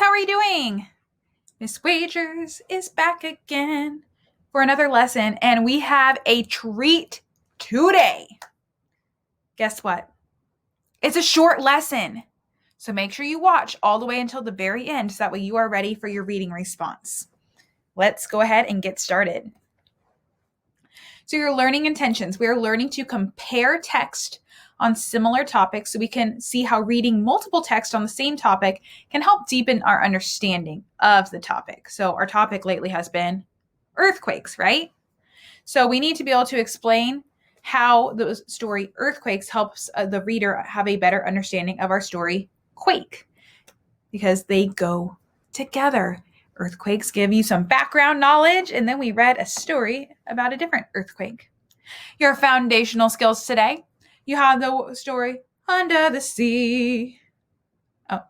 how are you doing? Miss Wagers is back again for another lesson, and we have a treat today. Guess what? It's a short lesson, so make sure you watch all the way until the very end so that way you are ready for your reading response. Let's go ahead and get started. So your learning intentions, we are learning to compare text on similar topics so we can see how reading multiple text on the same topic can help deepen our understanding of the topic. So our topic lately has been earthquakes, right? So we need to be able to explain how the story Earthquakes helps the reader have a better understanding of our story Quake, because they go together. Earthquakes give you some background knowledge, and then we read a story about a different earthquake. Your foundational skills today. You have the story Under the Sea. Oh,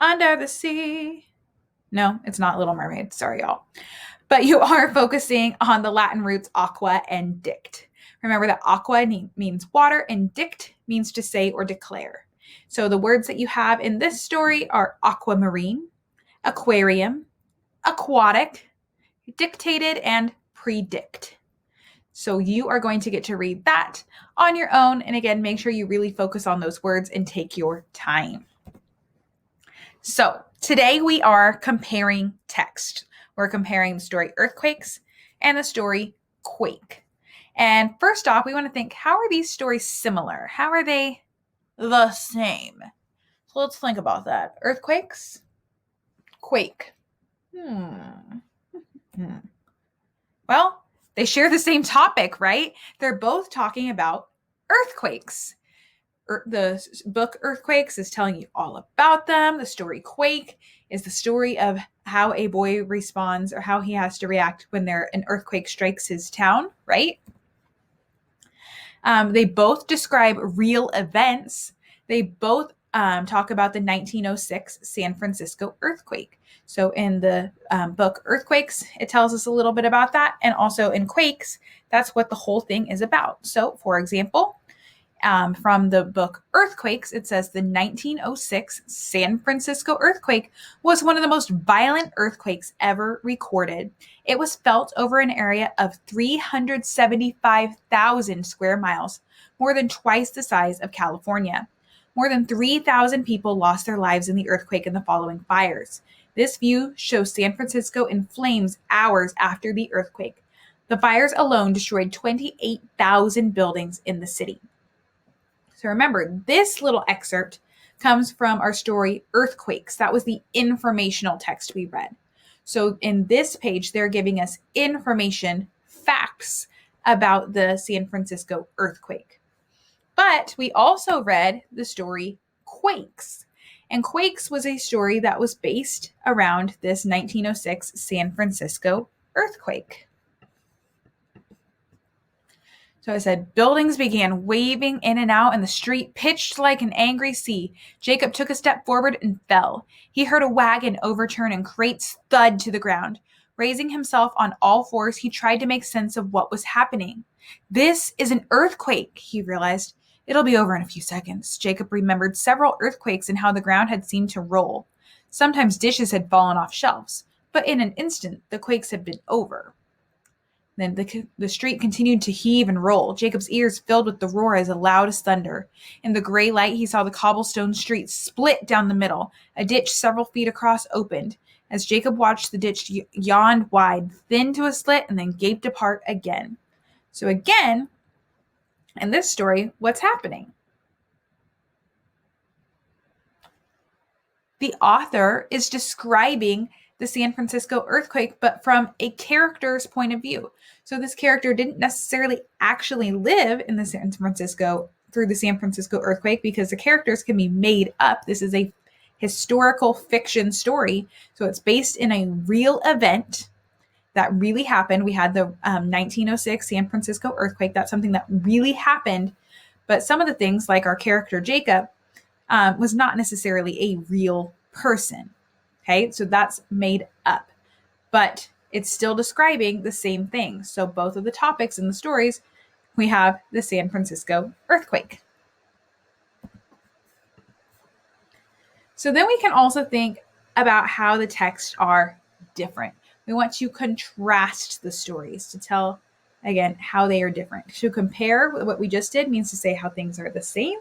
Under the Sea. No, it's not Little Mermaid. Sorry, y'all. But you are focusing on the Latin roots aqua and dict. Remember that aqua means water and dict means to say or declare. So the words that you have in this story are aquamarine, aquarium, aquatic, dictated, and predict. So you are going to get to read that on your own. And again, make sure you really focus on those words and take your time. So today we are comparing text. We're comparing the story Earthquakes and the story Quake. And first off, we want to think, how are these stories similar? How are they the same? So let's think about that. Earthquakes, Quake. Well, they share the same topic, right? They're both talking about earthquakes. The book Earthquakes is telling you all about them. The story Quake is the story of how a boy responds or how he has to react when an earthquake strikes his town, right? They both describe real events. They both talk about the 1906 San Francisco earthquake. So in the book Earthquakes, it tells us a little bit about that. And also in Quakes, that's what the whole thing is about. So for example, from the book Earthquakes, it says the 1906 San Francisco earthquake was one of the most violent earthquakes ever recorded. It was felt over an area of 375,000 square miles, more than twice the size of California. More than 3,000 people lost their lives in the earthquake and the following fires. This view shows San Francisco in flames hours after the earthquake. The fires alone destroyed 28,000 buildings in the city. So remember, this little excerpt comes from our story Earthquakes. That was the informational text we read. So in this page, they're giving us information, facts about the San Francisco earthquake. But we also read the story Quakes. And Quakes was a story that was based around this 1906 San Francisco earthquake. So I said, buildings began waving in and out, and the street pitched like an angry sea. Jacob took a step forward and fell. He heard a wagon overturn and crates thud to the ground. Raising himself on all fours, he tried to make sense of what was happening. This is an earthquake, he realized. It'll be over in a few seconds. Jacob remembered several earthquakes and how the ground had seemed to roll. Sometimes dishes had fallen off shelves, but in an instant, the quakes had been over. Then the street continued to heave and roll. Jacob's ears filled with the roar as loud as thunder. In the gray light, he saw the cobblestone street split down the middle. A ditch several feet across opened. As Jacob watched, the ditch yawned wide, thinned to a slit, and then gaped apart again. So again, in this story, what's happening? The author is describing the San Francisco earthquake, but from a character's point of view. So this character didn't necessarily actually live in the San Francisco earthquake, because the characters can be made up. This is a historical fiction story. So it's based in a real event that really happened. We had the 1906 San Francisco earthquake. That's something that really happened. But some of the things, like our character Jacob, was not necessarily a real person. Okay, so that's made up, but it's still describing the same thing. So both of the topics in the stories, we have the San Francisco earthquake. So then we can also think, about how the texts are different. We want to contrast the stories to tell, again, how they are different. To compare what we just did means to say how things are the same.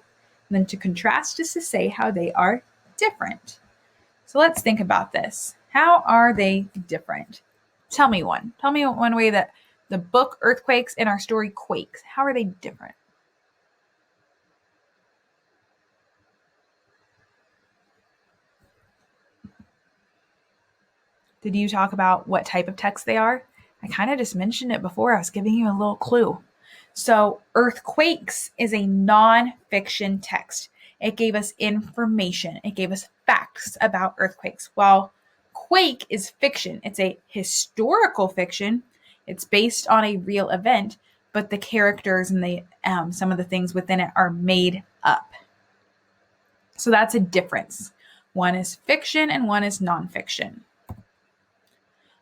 And then to contrast is to say how they are different. So let's think about this. How are they different? Tell me one. Tell me one way that the book Earthquakes and our story Quakes, how are they different? Did you talk about what type of text they are? I kind of just mentioned it before. I was giving you a little clue. So Earthquakes is a non-fiction text. It gave us information. It gave us facts about earthquakes. While Quake is fiction. It's a historical fiction. It's based on a real event, but the characters and the some of the things within it are made up. So that's a difference. One is fiction and one is nonfiction.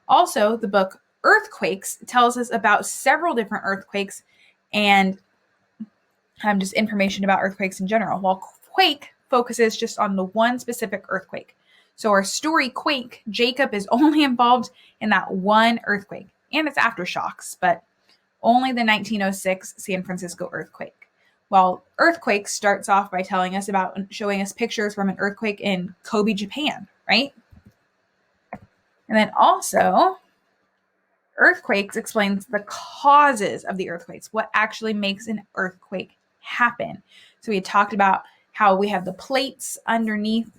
Also, the book Earthquakes tells us about several different earthquakes and just information about earthquakes in general, while Quake focuses just on the one specific earthquake. So our story Quake, Jacob is only involved in that one earthquake and its aftershocks, but only the 1906 San Francisco earthquake. While Earthquake starts off by telling us about showing us pictures from an earthquake in Kobe, Japan, right? And then also, Earthquakes explains the causes of the earthquakes, what actually makes an earthquake happen. So we had talked about how we have the plates underneath,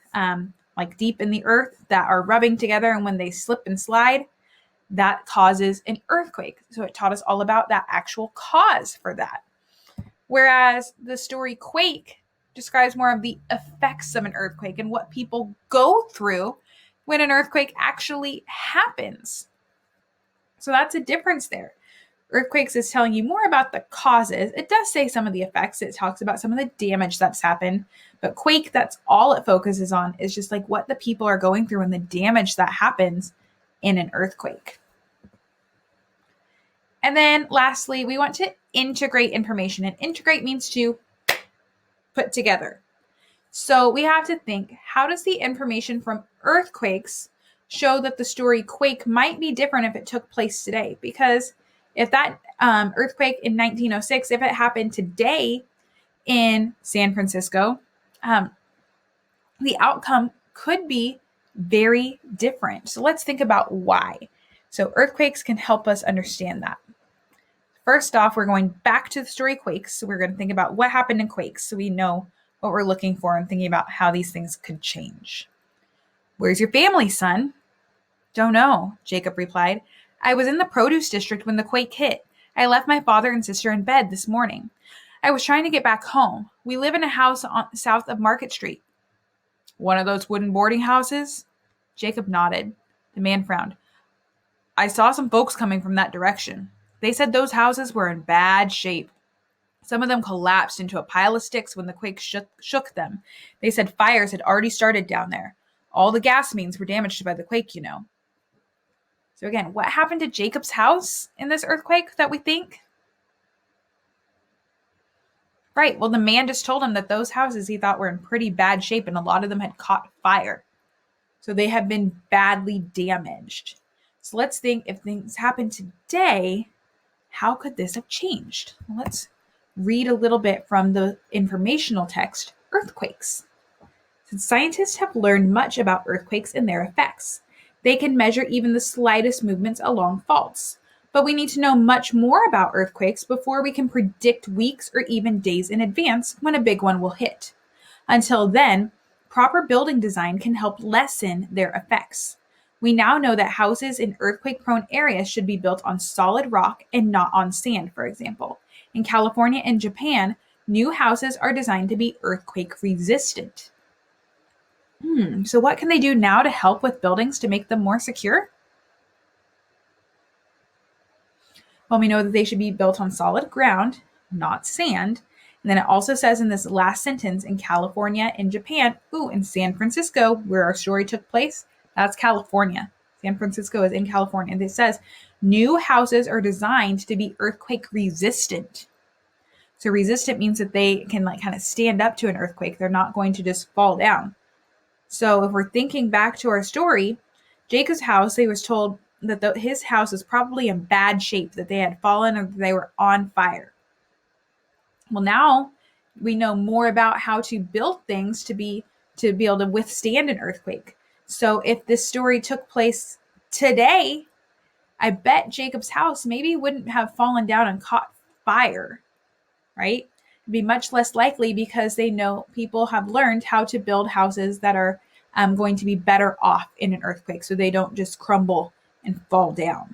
like deep in the earth, that are rubbing together, and when they slip and slide, that causes an earthquake. So it taught us all about that actual cause for that. Whereas the story Quake describes more of the effects of an earthquake and what people go through when an earthquake actually happens. So that's a difference there. Earthquakes is telling you more about the causes. It does say some of the effects. It talks about some of the damage that's happened. But Quake, that's all it focuses on, is just like what the people are going through and the damage that happens in an earthquake. And then lastly, we want to integrate information. And integrate means to put together. So we have to think, how does the information from earthquakes show that the story Quake might be different if it took place today? Because if that earthquake in 1906, if it happened today in San Francisco, the outcome could be very different. So let's think about why. So earthquakes can help us understand that. First off, we're going back to the story Quakes. So we're going to think about what happened in Quakes so we know what we're looking for and thinking about how these things could change. Where's your family, son? Don't know, Jacob replied. I was in the produce district when the quake hit. I left my father and sister in bed this morning. I was trying to get back home. We live in a house south of Market Street. One of those wooden boarding houses? Jacob nodded. The man frowned. I saw some folks coming from that direction. They said those houses were in bad shape. Some of them collapsed into a pile of sticks when the quake shook them. They said fires had already started down there. All the gas mains were damaged by the quake, you know. So again, what happened to Jacob's house in this earthquake that we think? Right, well, the man just told him that those houses he thought were in pretty bad shape and a lot of them had caught fire. So they have been badly damaged. So let's think, if things happen today, how could this have changed? Well, let's read a little bit from the informational text, Earthquakes. Since scientists have learned much about earthquakes and their effects, they can measure even the slightest movements along faults. But we need to know much more about earthquakes before we can predict weeks or even days in advance when a big one will hit. Until then, proper building design can help lessen their effects. We now know that houses in earthquake-prone areas should be built on solid rock and not on sand, for example. In California and Japan, new houses are designed to be earthquake-resistant. So what can they do now to help with buildings to make them more secure? Well, we know that they should be built on solid ground, not sand. And then it also says in this last sentence, in California and Japan, in San Francisco, where our story took place, that's California. San Francisco is in California. And it says, new houses are designed to be earthquake resistant. So resistant means that they can kind of stand up to an earthquake. They're not going to just fall down. So if we're thinking back to our story, Jacob's house, they was told that his house was probably in bad shape, that they had fallen or they were on fire. Well, now we know more about how to build things to be able to withstand an earthquake. So if this story took place today, I bet Jacob's house maybe wouldn't have fallen down and caught fire, right? It'd be much less likely because they know people have learned how to build houses that are going to be better off in an earthquake so they don't just crumble and fall down.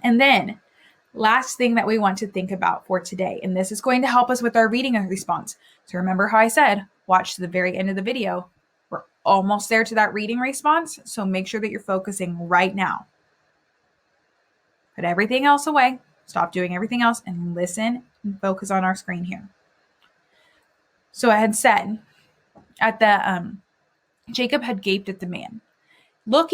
And then last thing that we want to think about for today, and this is going to help us with our reading response. So remember how I said, watch to the very end of the video. We're almost there to that reading response, so make sure that you're focusing right now. Put everything else away, stop doing everything else, and listen and focus on our screen here. So I had said at the, Jacob had gaped at the man. Look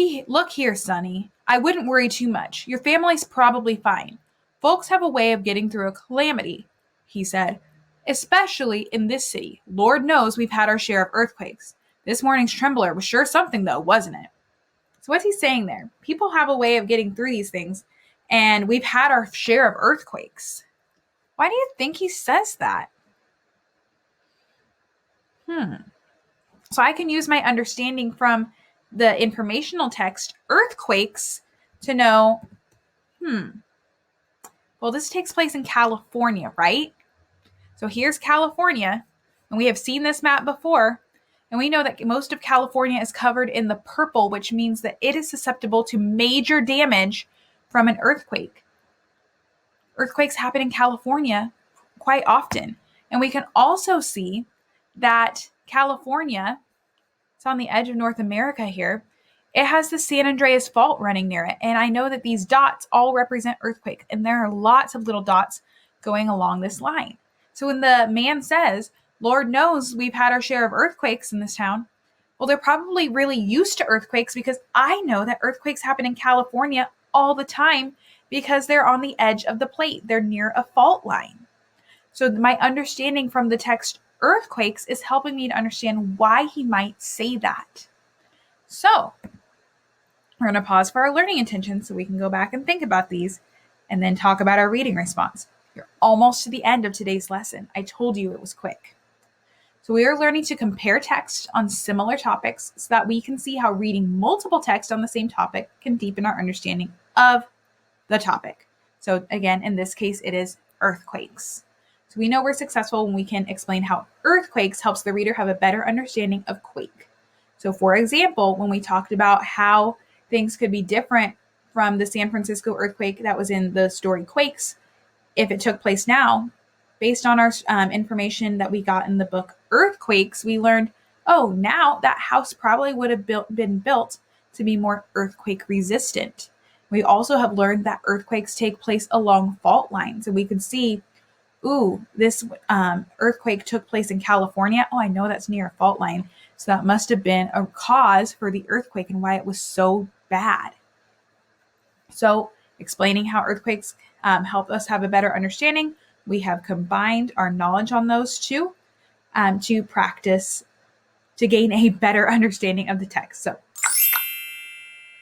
here, Sonny. I wouldn't worry too much. Your family's probably fine. Folks have a way of getting through a calamity, he said, especially in this city. Lord knows we've had our share of earthquakes. This morning's trembler was sure something, though, wasn't it? So what's he saying there? People have a way of getting through these things, and we've had our share of earthquakes. Why do you think he says that? So I can use my understanding from the informational text, earthquakes, to know, well, this takes place in California, right? So here's California, and we have seen this map before, and we know that most of California is covered in the purple, which means that it is susceptible to major damage from an earthquake. Earthquakes happen in California quite often, and we can also see that California, it's on the edge of North America here, it has the San Andreas Fault running near it. And I know that these dots all represent earthquake, and there are lots of little dots going along this line. So when the man says, Lord knows we've had our share of earthquakes in this town, well, they're probably really used to earthquakes, because I know that earthquakes happen in California all the time because they're on the edge of the plate. They're near a fault line. So my understanding from the text earthquakes is helping me to understand why he might say that. So we're going to pause for our learning intentions so we can go back and think about these and then talk about our reading response. You're almost to the end of today's lesson. I told you it was quick. So we are learning to compare text on similar topics so that we can see how reading multiple text on the same topic can deepen our understanding of the topic. So again, in this case, it is earthquakes. So we know we're successful when we can explain how earthquakes helps the reader have a better understanding of quake. So for example, when we talked about how things could be different from the San Francisco earthquake that was in the story Quakes, if it took place now, based on our information that we got in the book Earthquakes, we learned, oh, now that house probably would have been built to be more earthquake resistant. We also have learned that earthquakes take place along fault lines, and we could see, ooh, this earthquake took place in California. Oh, I know that's near a fault line. So that must have been a cause for the earthquake and why it was so bad. So explaining how earthquakes help us have a better understanding, we have combined our knowledge on those two to practice to gain a better understanding of the text. So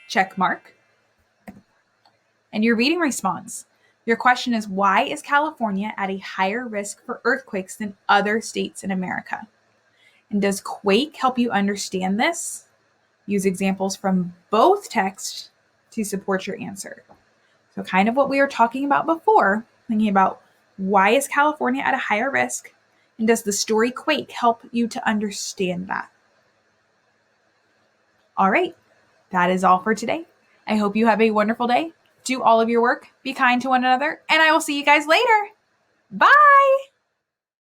check mark. And your reading response. Your question is, why is California at a higher risk for earthquakes than other states in America? And does Quake help you understand this? Use examples from both texts to support your answer. So kind of what we were talking about before, thinking about why is California at a higher risk? And does the story Quake help you to understand that? All right, that is all for today. I hope you have a wonderful day. Do all of your work, be kind to one another, and I will see you guys later. Bye!